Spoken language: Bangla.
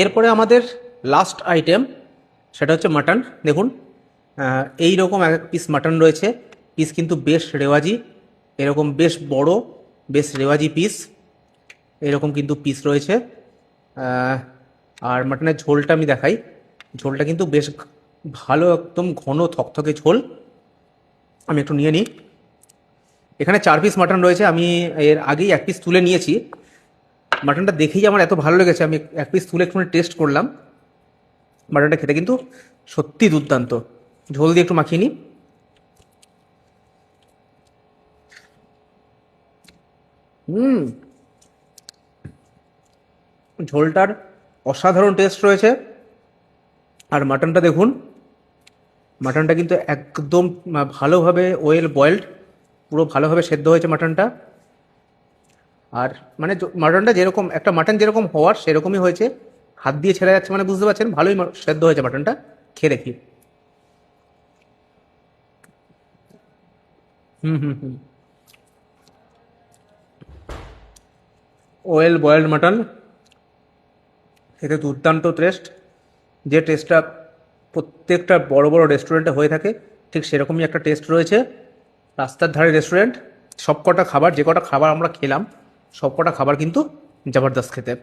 এরপরে আমাদের লাস্ট আইটেম, সেটা হচ্ছে মাটন। দেখুন, এই রকম এক পিস মাটন রয়েছে। পিস কিন্তু বেশ রেওয়াজি, এরকম বেশ বড়, বেশ রেওয়াজি পিস, এরকম কিন্তু পিস রয়েছে। আহ, আর মাটনের ঝোলটা আমি দেখাই। ঝোলটা কিন্তু বেশ ভালো, একদম ঘন থকথকে ঝোল। আমি একটু নিয়ে নিই। এখানে 4 পিস মাটন রয়েছে, আমি এর আগেই 1 পিস তুলে নিয়েছি। মাটনটা দেখেই আমার এত ভালো লেগেছে, আমি 1 পিস তুলে একটু টেস্ট করলাম। মাটনটা খেতে কিন্তু সত্যি দুর্দান্ত। ঝোল দিয়ে একটু মাখিয়ে নিই। হুম, ঝোলটার অসাধারণ টেস্ট রয়েছে। আর মাটনটা দেখুন, মাটনটা কিন্তু একদম ভালোভাবে ওয়েল বয়েলড, পুরো ভালোভাবে সেদ্ধ হয়েছে মাটনটা। আর মানে মাটনটা যেরকম একটা মাটন যেরকম হওয়ার সেরকমই হয়েছে। হাত দিয়ে ছেড়ে যাচ্ছে, মানে বুঝতে পারছেন ভালোই সেদ্ধ হয়েছে মাটনটা। খেয়ে দেখি। হুম হুম হুম, ওয়েল বয়েলড মাটন, খেতে দুর্দান্ত টেস্ট। যে টেস্টটা প্রত্যেকটা বড় বড় রেস্টুরেন্টে হয়ে থাকে, ঠিক সেরকমই একটা টেস্ট রয়েছে। রাস্তার ধারে রেস্টুরেন্ট, সব কটা খাবার, যে কটা খাবার আমরা খেলাম সব কটা খাবার কিন্তু জবরদস্ত খেতে।